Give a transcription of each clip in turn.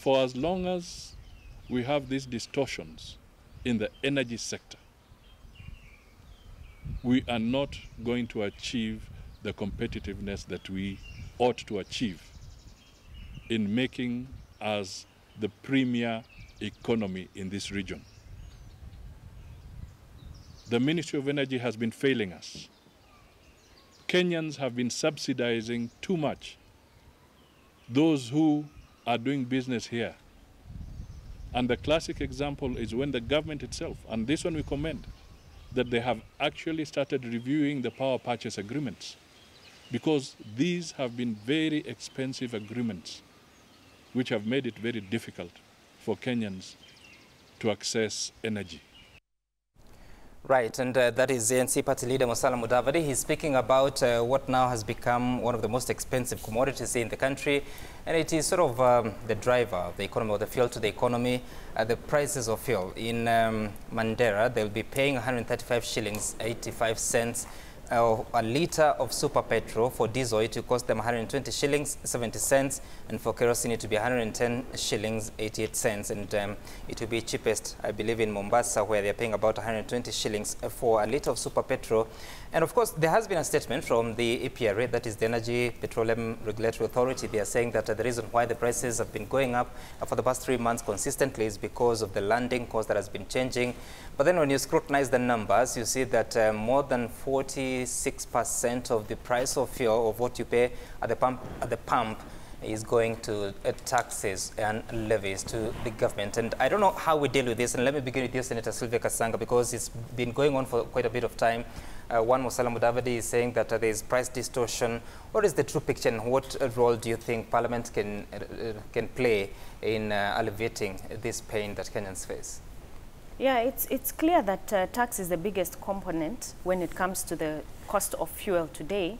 for as long as we have these distortions in the energy sector, we are not going to achieve the competitiveness that we ought to achieve in making us the premier economy in this region. The Ministry of Energy has been failing us. Kenyans have been subsidizing too much those who are doing business here. And the classic example is when the government itself, and this one we commend, that they have actually started reviewing the power purchase agreements, because these have been very expensive agreements which have made it very difficult for Kenyans to access energy. Right, and that is ANC Party Leader Musalia Mudavadi. He's speaking about what now has become one of the most expensive commodities in the country, and it is sort of the driver of the economy, or the fuel to the economy, the prices of fuel. In Mandera, they'll be paying 135 shillings 85 cents a litre of super petrol. For diesel, it will cost them 120 shillings 70 cents, and for kerosene it will be 110 shillings 88 cents, and it will be cheapest, I believe, in Mombasa, where they're paying about 120 shillings for a litre of super petrol. And of course, there has been a statement from the EPRA, that is the Energy Petroleum Regulatory Authority. They are saying that the reason why the prices have been going up for the past 3 months consistently is because of the landing cost that has been changing. But then when you scrutinize the numbers, you see that more than 46% of the price of fuel, of what you pay at the pump, is going to taxes and levies to the government. And I don't know how we deal with this. And let me begin with you, Senator Sylvia Kasanga, because it's been going on for quite a bit of time. One, Musalia Mudavadi is saying that there is price distortion. What is the true picture, and what role do you think Parliament can play in alleviating this pain that Kenyans face? Yeah, it's clear that tax is the biggest component when it comes to the cost of fuel today.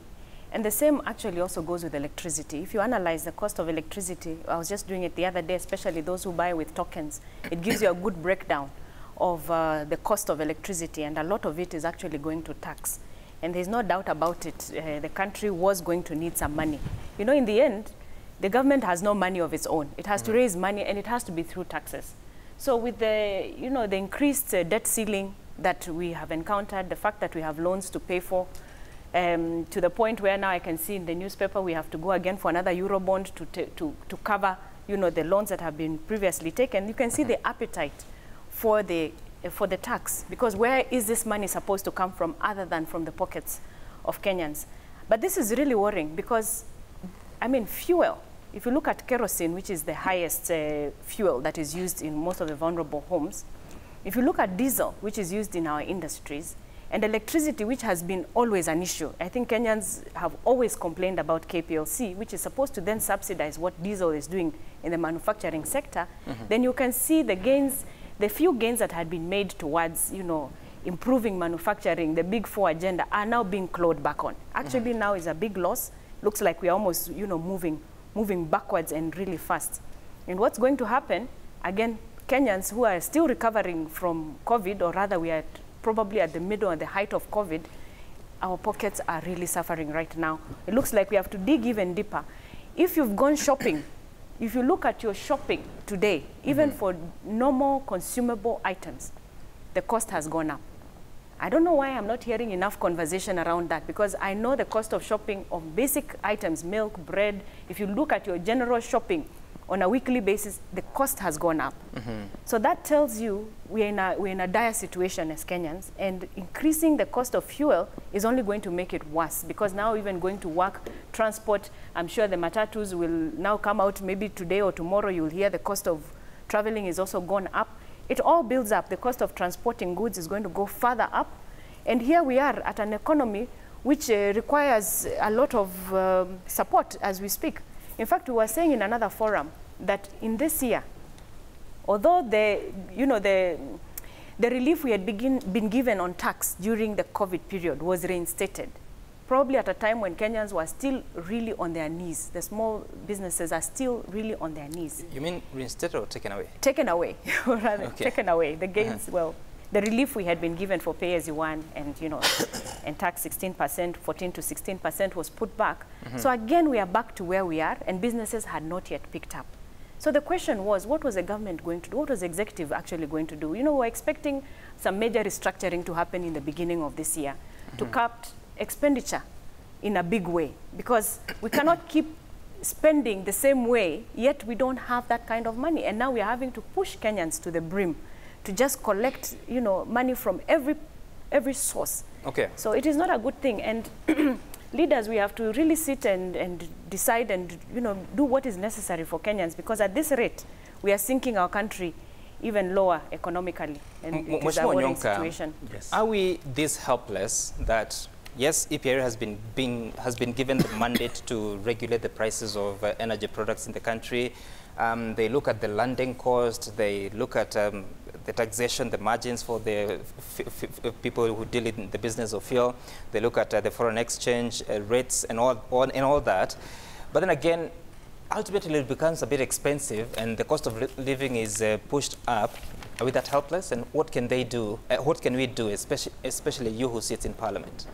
And the same actually also goes with electricity. If you analyze the cost of electricity, I was just doing it the other day, especially those who buy with tokens, it gives you a good breakdown of the cost of electricity, and a lot of it is actually going to tax. And there's no doubt about it, the country was going to need some money. You know, in the end, the government has no money of its own. It has to raise money, and it has to be through taxes. So with the, you know, the increased debt ceiling that we have encountered, the fact that we have loans to pay for, to the point where now I can see in the newspaper we have to go again for another Eurobond to cover, you know, the loans that have been previously taken. You can see the appetite for the tax, because where is this money supposed to come from other than from the pockets of Kenyans? But this is really worrying because, I mean, fuel, if you look at kerosene, which is the highest fuel that is used in most of the vulnerable homes, if you look at diesel, which is used in our industries, and electricity, which has been always an issue. I think Kenyans have always complained about KPLC, which is supposed to then subsidize what diesel is doing in the manufacturing sector. Then you can see the gains, the few gains that had been made towards, you know, improving manufacturing, the Big Four agenda, are now being clawed back on. Actually, now is a big loss. Looks like we're almost, you know, moving backwards and really fast. And what's going to happen, again, Kenyans who are still recovering from COVID, or rather we are probably at the middle and the height of COVID, our pockets are really suffering right now. It looks like we have to dig even deeper. If you've gone shopping, if you look at your shopping today, even for normal consumable items, the cost has gone up. I don't know why I'm not hearing enough conversation around that, because I know the cost of shopping of basic items, milk, bread, if you look at your general shopping on a weekly basis, the cost has gone up. So that tells you we're in a dire situation as Kenyans, and increasing the cost of fuel is only going to make it worse, because now even going to work, transport, I'm sure the matatus will now come out maybe today or tomorrow. You'll hear the cost of traveling is also gone up. It all builds up. The cost of transporting goods is going to go further up. And here we are at an economy which requires a lot of support as we speak. In fact, we were saying in another forum that in this year, although the relief we had been given on tax during the COVID period was reinstated, probably at a time when Kenyans were still really on their knees. The small businesses are still really on their knees. You mean reinstated or taken away? Taken away, rather, taken away. The gains, well, the relief we had been given for pay-as-you-earn and, you know, and tax 16%, 14 to 16% was put back. So again, we are back to where we are, and businesses had not yet picked up. So the question was, what was the government going to do? What was the executive actually going to do? You know, we're expecting some major restructuring to happen in the beginning of this year to cut expenditure in a big way, because we cannot keep spending the same way, yet we don't have that kind of money. And now we are having to push Kenyans to the brim to just collect, you know, money from every source. Okay. So it is not a good thing. And leaders, we have to really sit and decide and, you know, do what is necessary for Kenyans, because at this rate, we are sinking our country even lower economically. And it is a worrying situation. Yes. Are we this helpless that, yes, EPRA has been given the mandate to regulate the prices of energy products in the country. They look at the landing cost, they look at the taxation, the margins for the people who deal in the business of fuel. They look at the foreign exchange rates and all that. But then again, ultimately it becomes a bit expensive and the cost of living is pushed up. Are we that helpless? And what can they do? What can we do, especially you who sits in Parliament?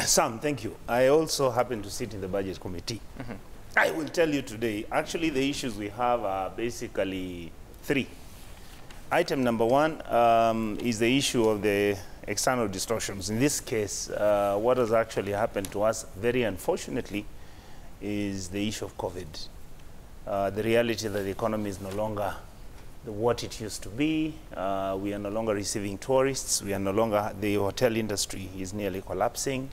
Sam, thank you. I also happen to sit in the Budget Committee. I will tell you today, actually the issues we have are basically three. Item number one is the issue of the external distortions. In this case, what has actually happened to us, very unfortunately, is the issue of COVID. The reality that the economy is no longer what it used to be. We are no longer receiving tourists. We are no longer, the hotel industry is nearly collapsing.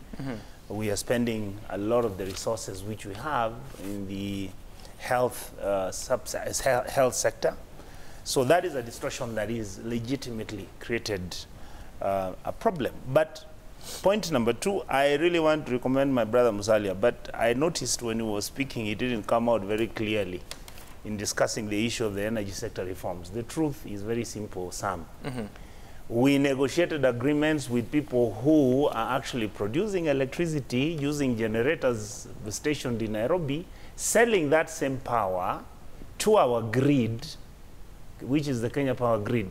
We are spending a lot of the resources which we have in the health sector. So that is a distortion that is legitimately created a problem. But point number two, I really want to recommend my brother Musalia, but I noticed when he was speaking, he didn't come out very clearly in discussing the issue of the energy sector reforms. The truth is very simple, Sam. We negotiated agreements with people who are actually producing electricity using generators stationed in Nairobi, selling that same power to our grid, which is the Kenya Power Grid.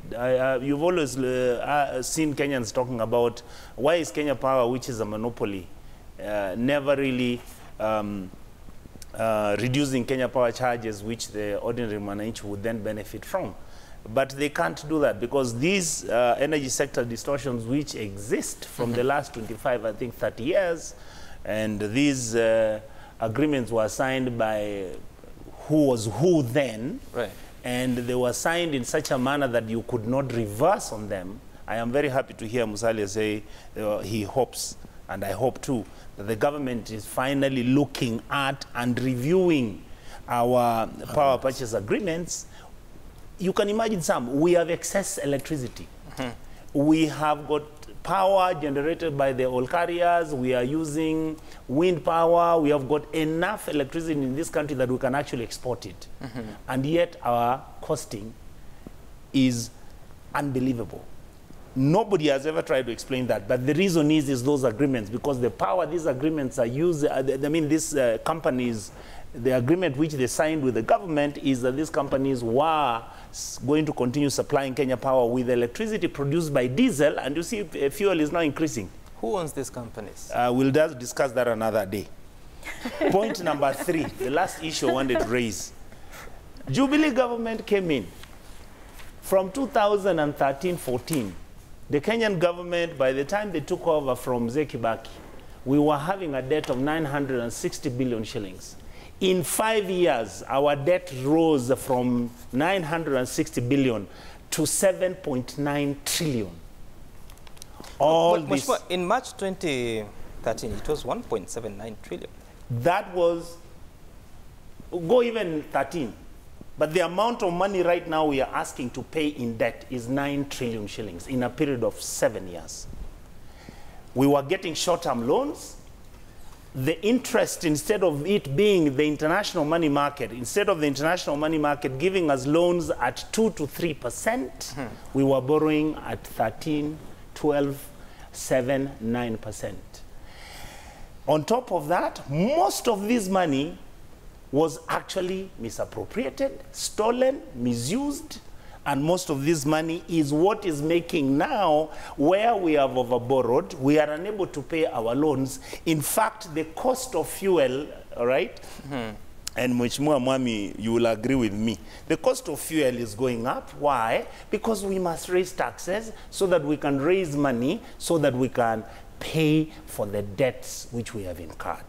You've always seen Kenyans talking about why is Kenya Power, which is a monopoly, never really reducing Kenya Power charges, which the ordinary Mwananchi would then benefit from. But they can't do that because these energy sector distortions which exist from the last 25, I think 30 years, and these agreements were signed by who was who then, right. And they were signed in such a manner that you could not reverse on them. I am very happy to hear Musalia say he hopes, and I hope too, that the government is finally looking at and reviewing our power purchase agreements. You can imagine, Sam, we have excess electricity. We have got power generated by the oil carriers. We are using wind power. We have got enough electricity in this country that we can actually export it. And yet our costing is unbelievable. Nobody has ever tried to explain that. But the reason is those agreements, because the power these agreements are used, I mean, these companies, the agreement which they signed with the government is that these companies were going to continue supplying Kenya Power with electricity produced by diesel, and you see fuel is now increasing. Who owns these companies? We'll just discuss that another day. Point number three, the last issue I wanted to raise. Jubilee government came in. From 2013-14, the Kenyan government, by the time they took over from Mzee Kibaki, we were having a debt of 960 billion shillings. In 5 years, our debt rose from 960 billion to 7.9 trillion. In March 2013, it was 1.79 trillion. That was, go even 13. But the amount of money right now we are asking to pay in debt is 9 trillion shillings in a period of 7 years. We were getting short-term loans. The interest, instead of it being the international money market, instead of the international money market giving us loans at 2 to 3%, we were borrowing at 13, 12, 7, 9%. On top of that, most of this money was actually misappropriated, stolen, misused, and most of this money is what is making now, where we have overborrowed, we are unable to pay our loans. In fact, the cost of fuel, all right, and Mheshimiwa Mwami, you will agree with me, the cost of fuel is going up. Why? Because we must raise taxes so that we can raise money so that we can pay for the debts which we have incurred.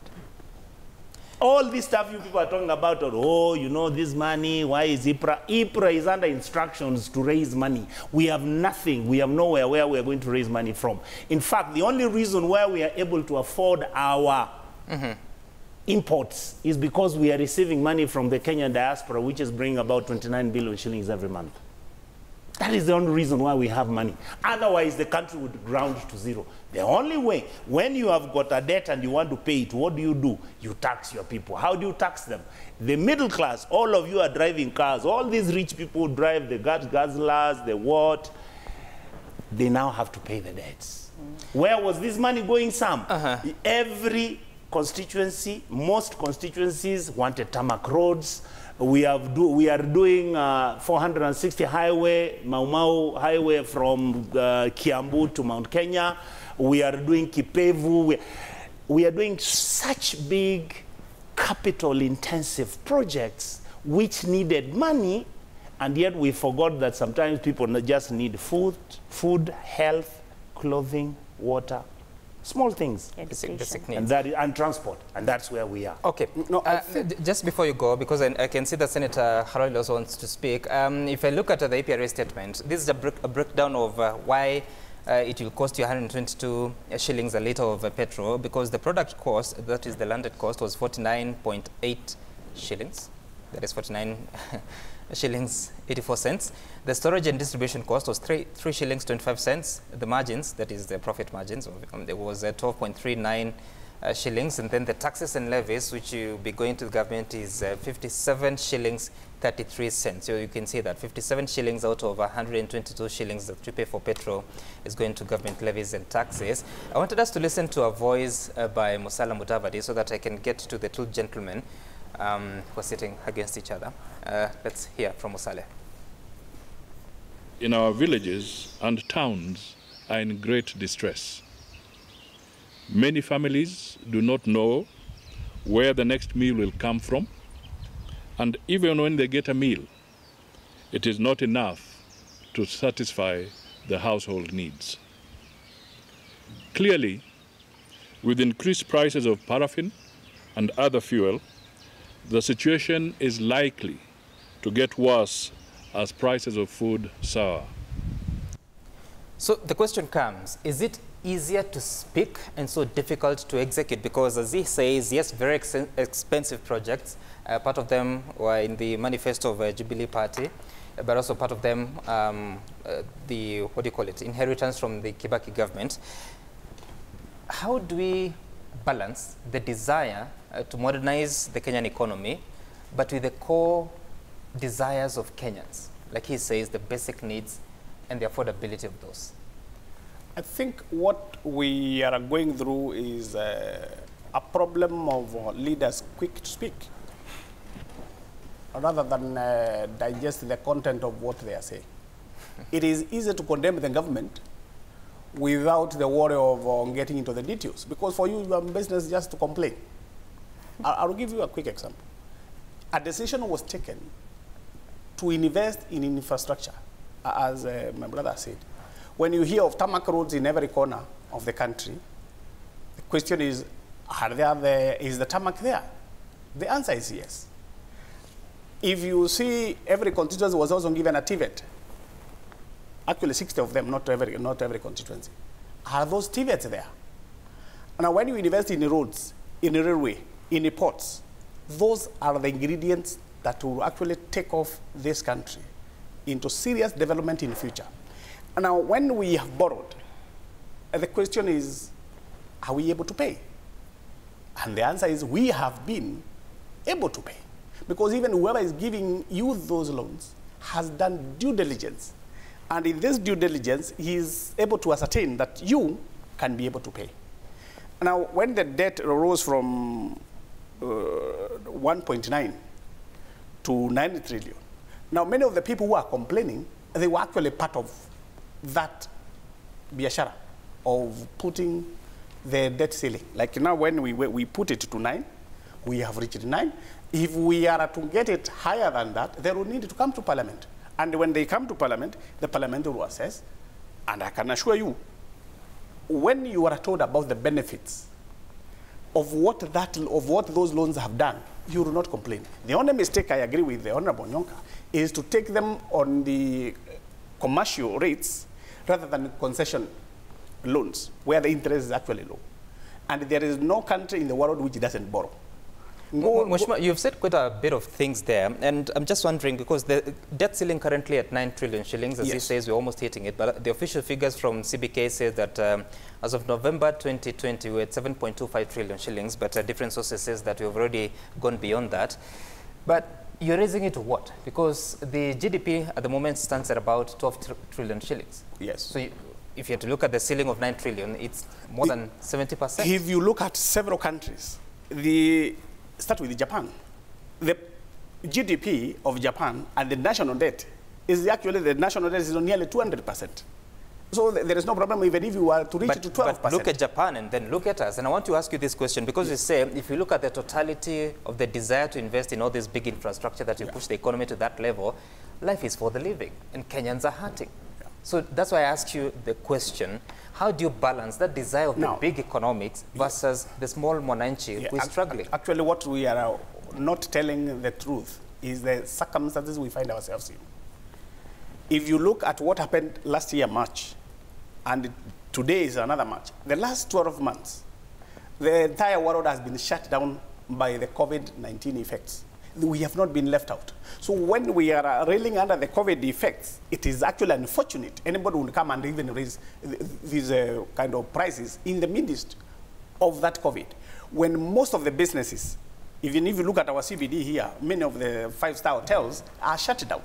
All this stuff you people are talking about, oh, you know, this money, why is IPRA? IPRA is under instructions to raise money. We have nothing. We have nowhere where we are going to raise money from. In fact, the only reason why we are able to afford our imports is because we are receiving money from the Kenyan diaspora, which is bringing about 29 billion shillings every month. That is the only reason why we have money. Otherwise, the country would ground to zero. The only way, when you have got a debt and you want to pay it, what do? You tax your people. How do you tax them? The middle class, all of you are driving cars. All these rich people drive the Gazlas, the what? They now have to pay the debts. Where was this money going, Sam? Every constituency, most constituencies wanted tarmac roads. We are doing 460 highway, Mau highway from Kiambu to Mount Kenya. We are doing Kipevu. We are doing such big capital-intensive projects which needed money, and yet we forgot that sometimes people just need food, health, clothing, water. Small things, basic and, needs. and transport, and that's where we are. Okay, no, just before you go, because I can see that Senator Harold also wants to speak. If I look at the APRA statement, this is a breakdown of why it will cost you 122 shillings a litre of petrol, because the product cost, that is the landed cost, was 49.8 shillings. That is 49 shillings 84 cents. The storage and distribution cost was 3 shillings 25 cents. The margins, that is the profit margins, there was 12.39 shillings, and then the taxes and levies which will be going to the government is 57 shillings 33 cents. So you can see that 57 shillings out of 122 shillings that we pay for petrol is going to government levies and taxes. I wanted us to listen to a voice by Musalia Mudavadi so that I can get to the two gentlemen who are sitting against each other. Let's hear from Musalia. In our villages and towns are in great distress. Many families do not know where the next meal will come from, and even when they get a meal, it is not enough to satisfy the household needs. Clearly, with increased prices of paraffin and other fuel, the situation is likely to get worse as prices of food soar. So the question comes, is it easier to speak and so difficult to execute? Because as he says, yes, very expensive projects, part of them were in the manifesto of Jubilee Party, but also part of them, the, what do you call it, inheritance from the Kibaki government. How do we balance the desire to modernize the Kenyan economy, but with the core desires of Kenyans, like he says, the basic needs and the affordability of those? I think what we are going through is a problem of leaders quick to speak, rather than digest the content of what they are saying. It is easy to condemn the government without the worry of getting into the details, because for you, your business is just to complain. I'll give you a quick example. A decision was taken to invest in infrastructure, as my brother said. When you hear of tarmac roads in every corner of the country, the question is, is the tarmac there? The answer is yes. If you see, every constituency was also given a TVET. Actually, 60 of them, not every constituency. Are those TVETs there? Now, when you invest in roads, in a railway, in the ports, those are the ingredients that will actually take off this country into serious development in the future. And now, when we have borrowed, the question is, are we able to pay? And the answer is, we have been able to pay. Because even whoever is giving you those loans has done due diligence. And in this due diligence, he is able to ascertain that you can be able to pay. Now, when the debt rose from 1.9 to 90 trillion, now many of the people who are complaining, they were actually part of that biashara of putting the debt ceiling. Like now when we put it to 9, We have reached 9. If we are to get it higher than that, they will need to come to Parliament. And when they come to Parliament, the Parliament will assess. And I can assure you, when you are told about the benefits of what those loans have done, you will not complain. The only mistake, I agree with the Honorable Nyonka, is to take them on the commercial rates rather than concession loans, where the interest is actually low. And there is no country in the world which doesn't borrow. Mheshimiwa, you've said quite a bit of things there, and I'm just wondering, because the debt ceiling currently at 9 trillion shillings, as he says, we're almost hitting it, but the official figures from CBK says that as of November 2020, we're at 7.25 trillion shillings, but different sources says that we've already gone beyond that. But you're raising it to what? Because the GDP at the moment stands at about 12 trillion shillings. Yes. So if you have to look at the ceiling of 9 trillion, it's more than 70%. If you look at several countries, start with Japan. The GDP of Japan and the national debt is actually, the national debt is nearly 200%. So there is no problem even if you were to reach it to 12%. But look at Japan and then look at us. And I want to ask you this question because you say, if you look at the totality of the desire to invest in all this big infrastructure that you push the economy to that level, life is for the living and Kenyans are hurting. So that's why I ask you the question, how do you balance that desire of the big economics versus the small mwananchi who is struggling? Actually, what we are not telling the truth is the circumstances we find ourselves in. If you look at what happened last year, March, and today is another March, the last 12 months, the entire world has been shut down by the COVID-19 effects. We have not been left out. So when we are reeling under the COVID effects, it is actually unfortunate. Anybody will come and even raise these kind of prices in the midst of that COVID. When most of the businesses, even if you look at our CBD here, many of the five-star hotels are shut down.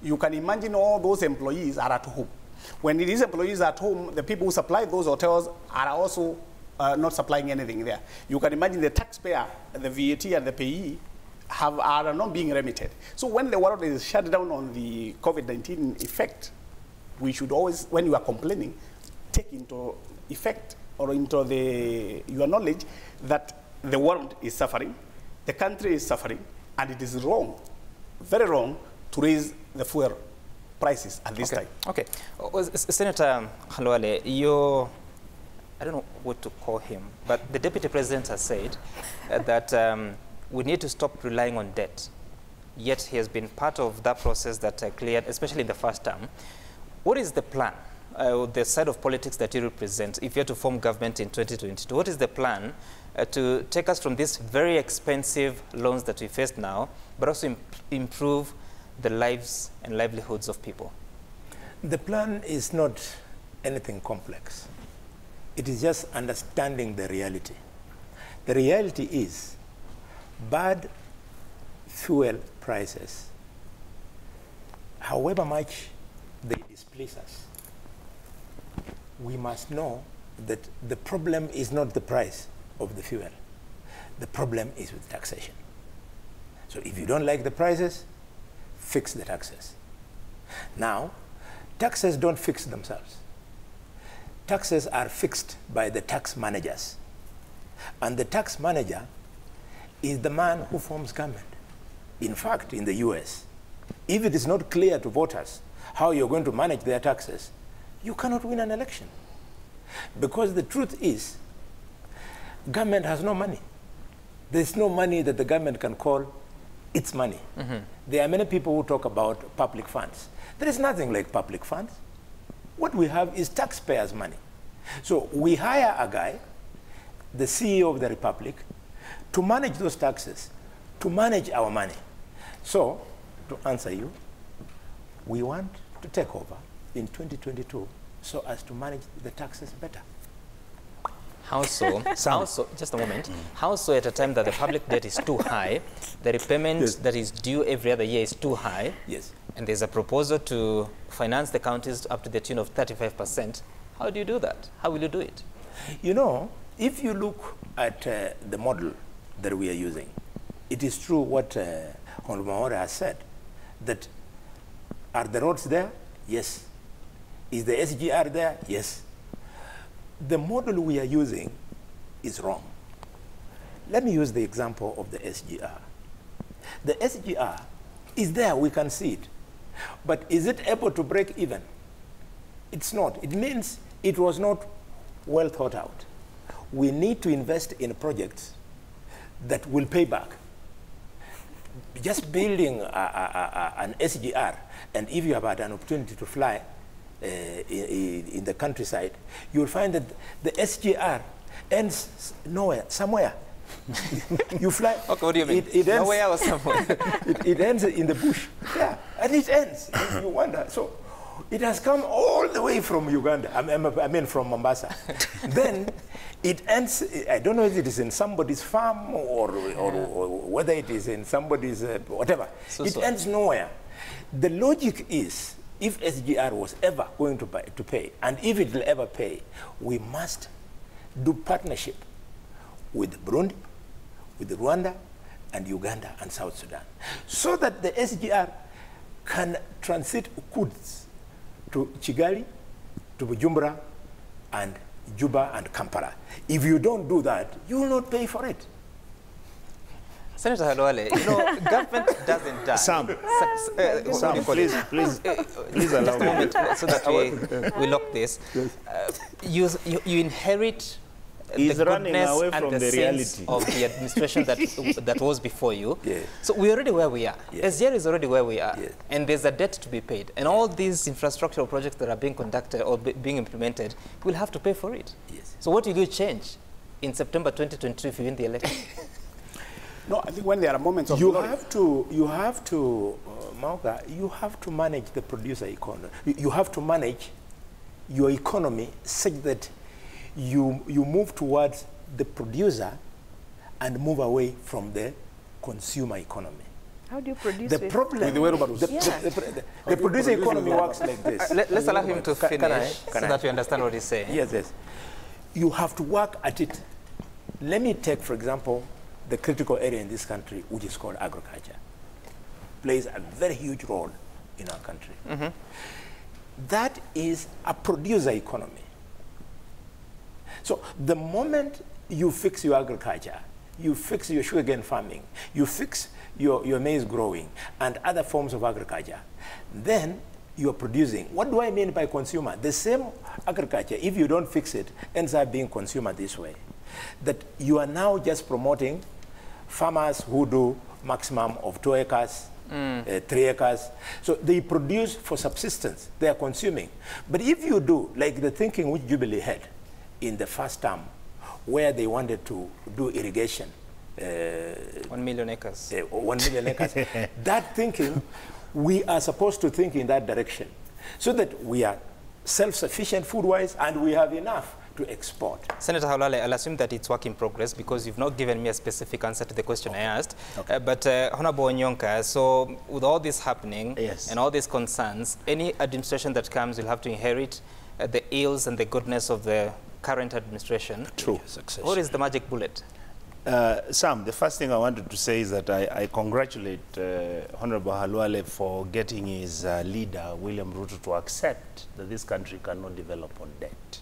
You can imagine all those employees are at home. When these employees are at home, the people who supply those hotels are also not supplying anything there. You can imagine the taxpayer, the VAT and the payee are not being remitted. So when the world is shut down on the COVID-19 effect, we should always, when you are complaining, take into effect or into your knowledge that the world is suffering, the country is suffering, and it is wrong, very wrong, to raise the fuel prices at this time. Okay. Senator Khalwale, I don't know what to call him, but the Deputy President has said that we need to stop relying on debt. Yet he has been part of that process that cleared, especially in the first term. What is the plan, the side of politics that you represent, if you are to form government in 2022? What is the plan to take us from these very expensive loans that we face now, but also improve the lives and livelihoods of people? The plan is not anything complex. It is just understanding the reality. The reality is bad fuel prices, however much they displease us, we must know that the problem is not the price of the fuel. The problem is with taxation. So if you don't like the prices, fix the taxes. Now, taxes don't fix themselves. Taxes are fixed by the tax managers. And the tax manager is the man who forms government. In fact, in the US, if it is not clear to voters how you're going to manage their taxes, you cannot win an election. Because the truth is, government has no money. There's no money that the government can call its money. There are many people who talk about public funds. There is nothing like public funds. What we have is taxpayers' money. So we hire a guy, the CEO of the republic, to manage those taxes, to manage our money. So, to answer you, we want to take over in 2022 so as to manage the taxes better. How so? How so? Just a moment. How so at a time that the public debt is too high, the repayment that is due every other year is too high, and there's a proposal to finance the counties up to the tune of 35%. How do you do that? How will you do it? You know, if you look at the model that we are using, it is true what Honorable Maore has said, that are the roads there? Yes. Is the SGR there? Yes. The model we are using is wrong. let me use the example of the SGR. The SGR is there, we can see it. But is it able to break even? It's not. It means it was not well thought out. We need to invest in projects that will pay back. Just building an SGR, and if you have had an opportunity to fly in the countryside, you'll find that the SGR ends nowhere, somewhere. You fly. Okay, what do you mean? It ends, nowhere or somewhere? it ends in the bush. Yeah, and it ends. You wonder. So it has come all the way from Uganda, I mean from Mombasa. Then it ends, I don't know if it is in somebody's farm or whether it is in somebody's whatever. It ends nowhere. The logic is, if SGR was ever going to pay, and if it will ever pay, we must do partnership with Burundi, with Rwanda, and Uganda and South Sudan, so that the SGR can transit goods to Kigali, to Bujumbura, and Juba and Kampala. If you don't do that, you will not pay for it. Senator Halwale, you know, government doesn't die. Sam, please allow me. Moment, so that we lock this. Yes. You inherit He's the running goodness away and from the the sense reality of the administration that was before you. Yeah. So we're already where we are. Yeah. SGR is already where we are. Yeah. And there's a debt to be paid. And all these infrastructural projects that are being conducted or being implemented, we'll have to pay for it. Yes. So what will you change in September 2022 if you win the election? No, I think when there are moments of You glory, have to, Maoka, you have to manage the producer economy. You have to manage your economy such that you move towards the producer and move away from the consumer economy. How do you produce The with problem, with the whereabouts? the producer economy works like this. Let's allow him to finish Can so I? that we understand what he's saying. Yes, yes. You have to work at it. Let me take, for example, the critical area in this country, which is called agriculture. Plays a very huge role in our country. Mm-hmm. That is a producer economy. So the moment you fix your agriculture, you fix your sugarcane farming, you fix your maize growing and other forms of agriculture, then you're producing. What do I mean by consumer? The same agriculture, if you don't fix it, ends up being consumer this way. That you are now just promoting farmers who do maximum of 2 acres, 3 acres. So they produce for subsistence, they are consuming. But if you do, like the thinking which Jubilee had in the first term, where they wanted to do irrigation. 1 million acres. 1 million acres. That thinking, we are supposed to think in that direction, so that we are self-sufficient food-wise and we have enough to export. Senator Halwale, I'll assume that it's work in progress because you've not given me a specific answer to the question I asked. Okay. But Honorable Onyonka, so with all this happening Yes. and all these concerns, any administration that comes will have to inherit the ills and the goodness of the current administration. True. What is the magic bullet? Sam, the first thing I wanted to say is that I congratulate Honorable Halwale for getting his leader, William Ruto, to accept that this country cannot develop on debt.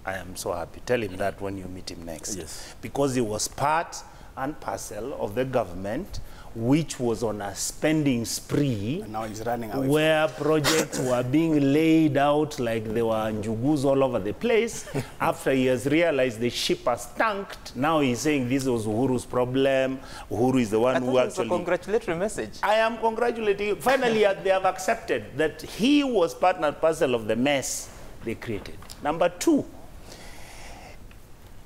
I am so happy. Tell him that when you meet him next. Yes. Because he was part and parcel of the government which was on a spending spree, and now he's running away. where projects were being laid out like they were njugus all over the place. After he has realized the ship has tanked, now he's saying this was Uhuru's problem. Uhuru is the one who It's a actually... congratulatory message. I am congratulating you. Finally, they have accepted that he was part and parcel of the mess they created. Number two,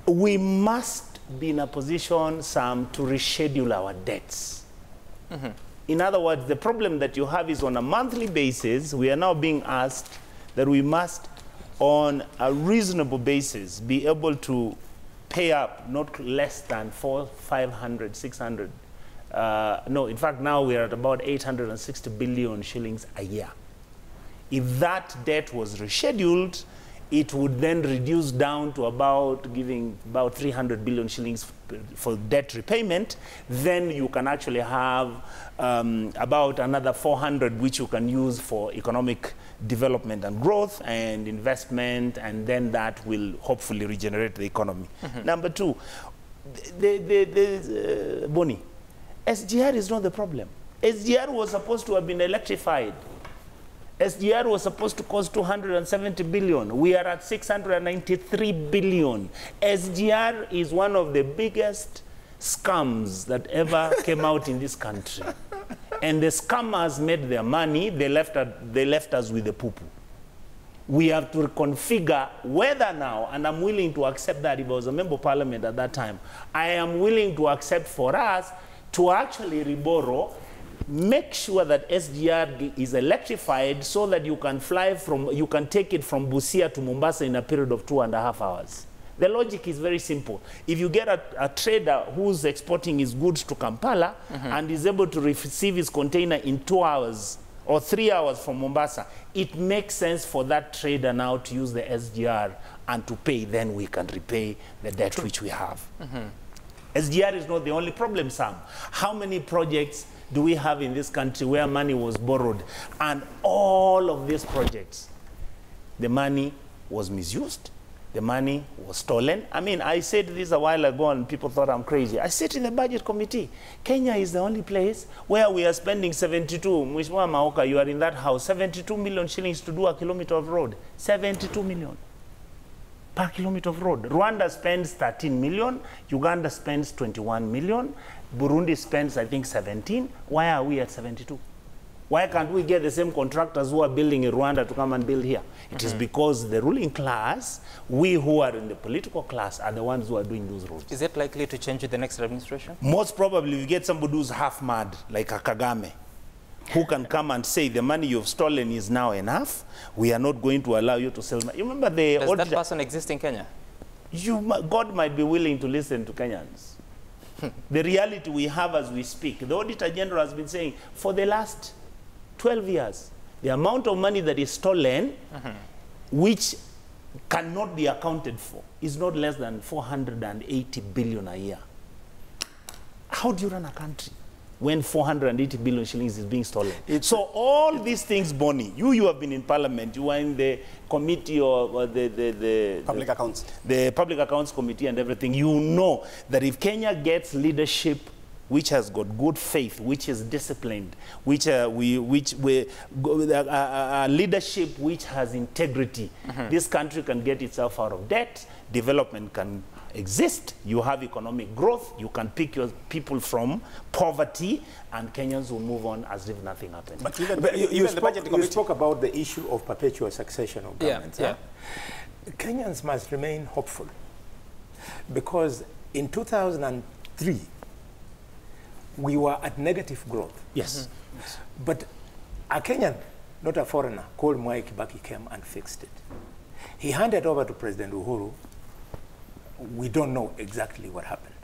we must be in a position, Sam, to reschedule our debts. Mm-hmm. In other words, the problem that you have is on a monthly basis, we are now being asked that we must, on a reasonable basis, be able to pay up not less than 400, 500, 600. No, in fact, now we are at about 860 billion shillings a year. If that debt was rescheduled, it would then reduce down to giving about 300 billion shillings for debt repayment. Then you can actually have about another 400 which you can use for economic development and growth and investment, and then that will hopefully regenerate the economy. Mm-hmm. Number two, Boni, SGR is not the problem. SGR was supposed to have been electrified. SGR was supposed to cost 270 billion. We are at 693 billion. SGR is one of the biggest scams that ever came out in this country. And the scammers made their money. They left us with the poo-poo. We have to reconfigure whether now, and I'm willing to accept that if I was a member of parliament at that time, I am willing to accept for us to actually reborrow, make sure that SGR is electrified so that you can fly from, you can take it from Busia to Mombasa in a period of 2.5 hours. The logic is very simple. If you get a trader who's exporting his goods to Kampala and is able to receive his container in 2 hours or 3 hours from Mombasa, it makes sense for that trader now to use the SGR and to pay. Then we can repay the debt which we have. SGR is not the only problem, Sam. How many projects do we have in this country where money was borrowed? And all of these projects, the money was misused. The money was stolen. I mean, I said this a while ago and people thought I'm crazy. I said in the budget committee, Kenya is the only place where we are spending 72, Mheshimiwa Maoka, you are in that house, 72 million shillings to do a kilometer of road. 72 million per kilometer of road. Rwanda spends 13 million, Uganda spends 21 million, Burundi spends, I think, 17. Why are we at 72? Why can't we get the same contractors who are building in Rwanda to come and build here? It is because the ruling class, we who are in the political class, are the ones who are doing those roads. Is it likely to change with the next administration? Most probably, we get somebody who's half mad, like a Kagame, who can come and say the money you've stolen is now enough. We are not going to allow you to sell. You remember the Does that person exist in Kenya? God might be willing to listen to Kenyans. The reality we have as we speak, the Auditor General has been saying for the last 12 years, the amount of money that is stolen, which cannot be accounted for, is not less than 480 billion a year. How do you run a country when 480 billion shillings is being stolen? So all these things, Bonnie, you have been in parliament, you are in the committee or the Public accounts. The Public Accounts Committee and everything. You know that if Kenya gets leadership which has got good faith, which is disciplined, leadership which has integrity, this country can get itself out of debt, development can exist, you have economic growth, you can pick your people from poverty, and Kenyans will move on as if nothing happened. But you spoke about the issue of perpetual succession of governments. Kenyans must remain hopeful, because in 2003, we were at negative growth. Yes. But a Kenyan, not a foreigner, called Mwai Kibaki came and fixed it. He handed over to President Uhuru. We don't know exactly what happened.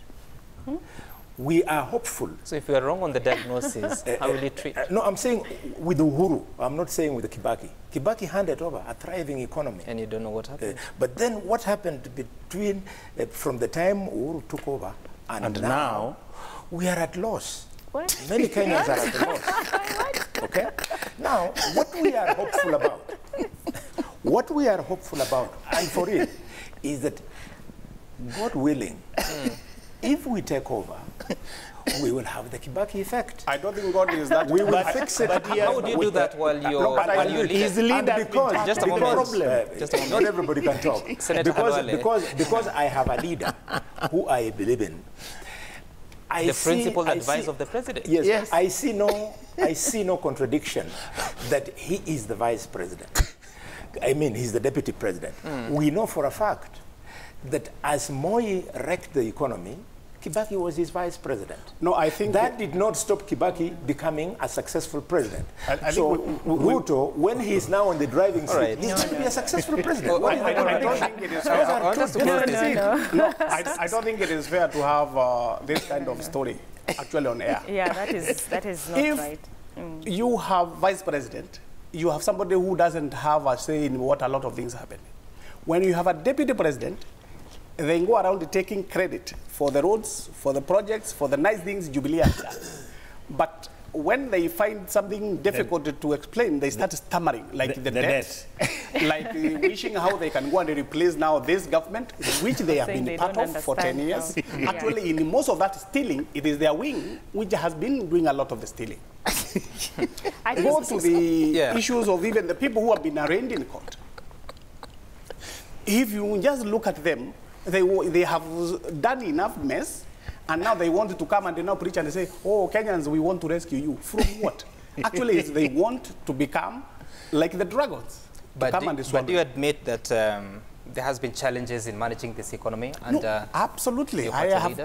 We are hopeful. So if you are wrong on the diagnosis, how will you treat? No, I'm saying with Uhuru. I'm not saying with the Kibaki. Kibaki handed over a thriving economy. And you don't know what happened? But then what happened between, from the time Uhuru took over and now, we are at loss. What? Many Kenyans are at loss. Okay? Now, what we are hopeful about, and for it, is that, God willing, if we take over, we will have the Kibaki effect. I don't think God is that. We will fix it. How would you do that while you're His leader, just a moment. Just a moment. Not everybody can talk. because I have a leader who I believe in. The principal advice of the president. Yes. I see no contradiction that he is the vice president. I mean, he's the deputy president. We know for a fact that as Moi wrecked the economy, Kibaki was his vice president. No, I think that did not stop Kibaki becoming a successful president. So Ruto, when he's now on the driving seat, he's going to be a successful president. I don't think it is fair. I don't think it is fair to have this kind of story actually on air. Yeah, that is not right. You have vice president, you have somebody who doesn't have a say in what a lot of things happen. When you have a deputy president, they go around taking credit for the roads, for the projects, for the nice things Jubilee has done. But when they find something difficult to explain, they start stammering, like the debt. Like wishing how they can go and replace now this government, which they have been part of for 10 years. Actually, in most of that stealing, it is their wing which has been doing a lot of the stealing. Go to the issues of even the people who have been arraigned in court. If you just look at them, they have done enough mess, and now they want to come and they now preach and they say, oh, Kenyans, we want to rescue you. From what? Actually, they want to become like the dragons. But do you admit that there has been challenges in managing this economy? And, no, absolutely.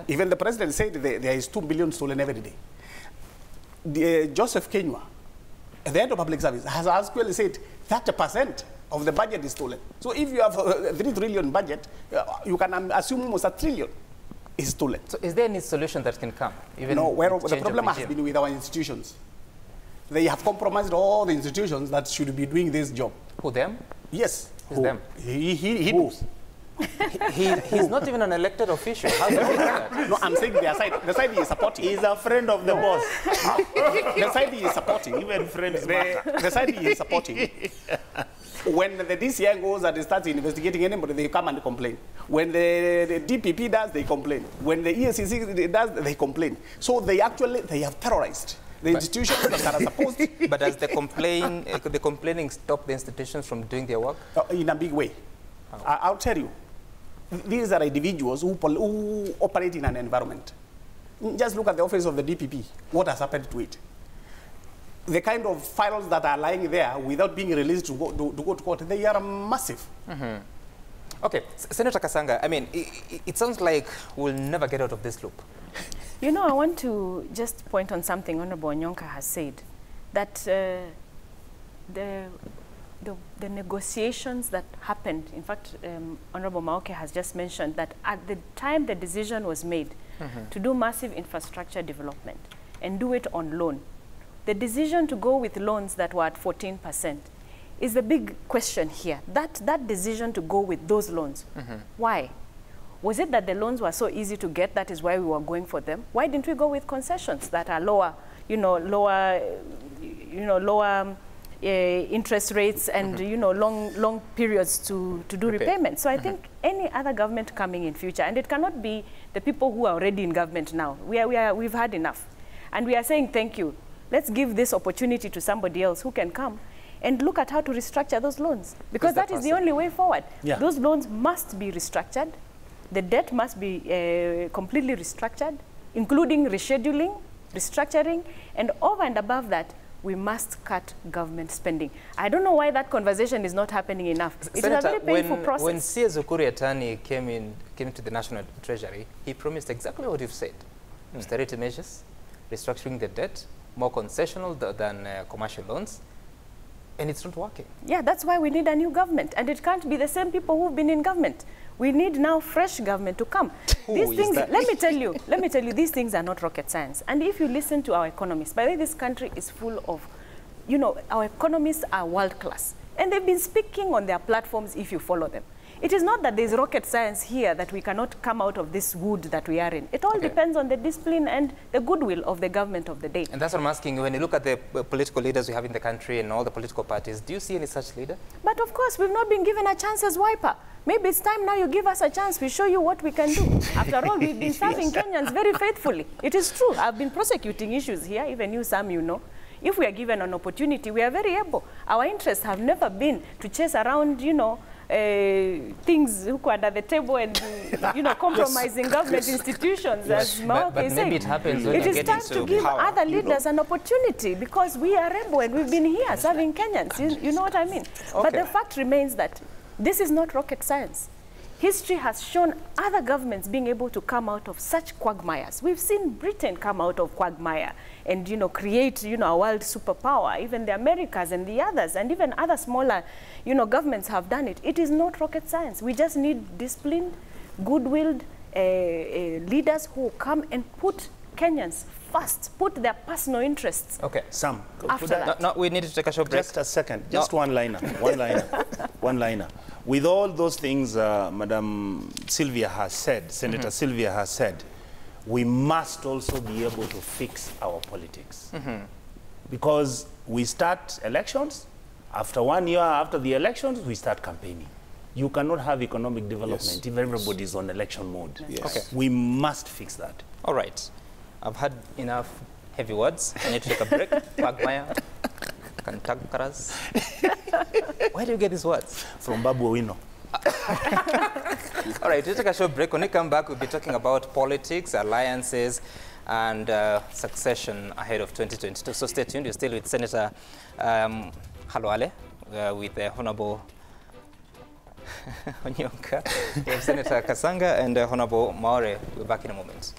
Even the president said there is 2 billion stolen every day. Joseph Kenywa, at the head of public service, has actually said 30% of the budget is stolen. So if you have a 3 trillion budget, you can assume almost a trillion is stolen. So is there any solution that can come? Even no, the problem has been with our institutions. They have compromised all the institutions that should be doing this job. Who, them? Yes. Who's them? He knows. He's not even an elected official. How does he do that? No, I'm saying their side. The side he is supporting. He's a friend of the boss. The side he is supporting. Even friends the side he is supporting. When the DCI goes and starts investigating anybody, they come and complain. When the DPP does, they complain. When the ESCC does, they complain. So they have terrorized the institutions that are supposed to. But does the complaining stop the institutions from doing their work? In a big way. Oh. I'll tell you. These are individuals who operate in an environment. Just look at the office of the DPP. What has happened to it? The kind of files that are lying there without being released to go to court, they are massive. Okay, Senator Kasanga, I mean, it sounds like we'll never get out of this loop. You know, I want to just point on something Honorable Onyonka has said, that the negotiations that happened, in fact, Honorable Maoka has just mentioned that at the time the decision was made to do massive infrastructure development and do it on loan, the decision to go with loans that were at 14% is the big question here. That decision to go with those loans, why? Was it that the loans were so easy to get, that is why we were going for them? Why didn't we go with concessions that are lower, lower interest rates and long periods to do repayment? So I think any other government coming in future, and it cannot be the people who are already in government now. We've had enough, and we are saying thank you. Let's give this opportunity to somebody else who can come and look at how to restructure those loans, because that is the only way forward. Those loans must be restructured. The debt must be completely restructured, including rescheduling, restructuring, and over and above that, we must cut government spending. I don't know why that conversation is not happening enough. It's a very painful process. When C.S. Ukuri Atani came to the National Treasury, he promised exactly what you've said. Austerity measures, restructuring the debt, more concessional than commercial loans, and it's not working. Yeah, that's why we need a new government, and it can't be the same people who've been in government. We need now fresh government to come. These things, let me tell you, these things are not rocket science. And if you listen to our economists, by the way, this country is full of, our economists are world class. And they've been speaking on their platforms if you follow them. It is not that there's rocket science here that we cannot come out of this wood that we are in. It all depends on the discipline and the goodwill of the government of the day. And that's what I'm asking you. When you look at the political leaders we have in the country and all the political parties, do you see any such leader? But of course, we've not been given a chance as Wiper. Maybe it's time now you give us a chance. We show you what we can do. After all, we've been serving Kenyans very faithfully. It is true. I've been prosecuting issues here, even you, some you know. If we are given an opportunity, we are very able. Our interests have never been to chase around, things who are under the table and, compromising government institutions, as Maoka is saying. Maybe it happens when it is time to give other leaders an opportunity, because we are able and we've been here serving Kenyans. You know what I mean? But the fact remains that this is not rocket science. History has shown other governments being able to come out of such quagmires. We've seen Britain come out of quagmire and, create, a world superpower. Even the Americas and the others, and even other smaller, governments have done it. It is not rocket science. We just need disciplined, good-willed leaders who come and put Kenyans first, put their personal interests. Okay, Sam. After that. No, we need to take a short break. Just a second. Just one liner. One liner. With all those things Madam Sylvia has said, Senator Sylvia has said, we must also be able to fix our politics. Because we start elections, after 1 year after the elections, we start campaigning. You cannot have economic development if everybody is on election mode. Yes. Okay. We must fix that. All right. I've had enough heavy words. I need to take a break. Pagmaya, Kantakaras. Where do you get these words? From Babu Owino. All right, we'll take a short break. When we come back, we'll be talking about politics, alliances, and succession ahead of 2022. So stay tuned. You're still with Senator Halwale, with the Honorable Onyonka, Senator Kasanga, and Honorable Maore. We're back in a moment.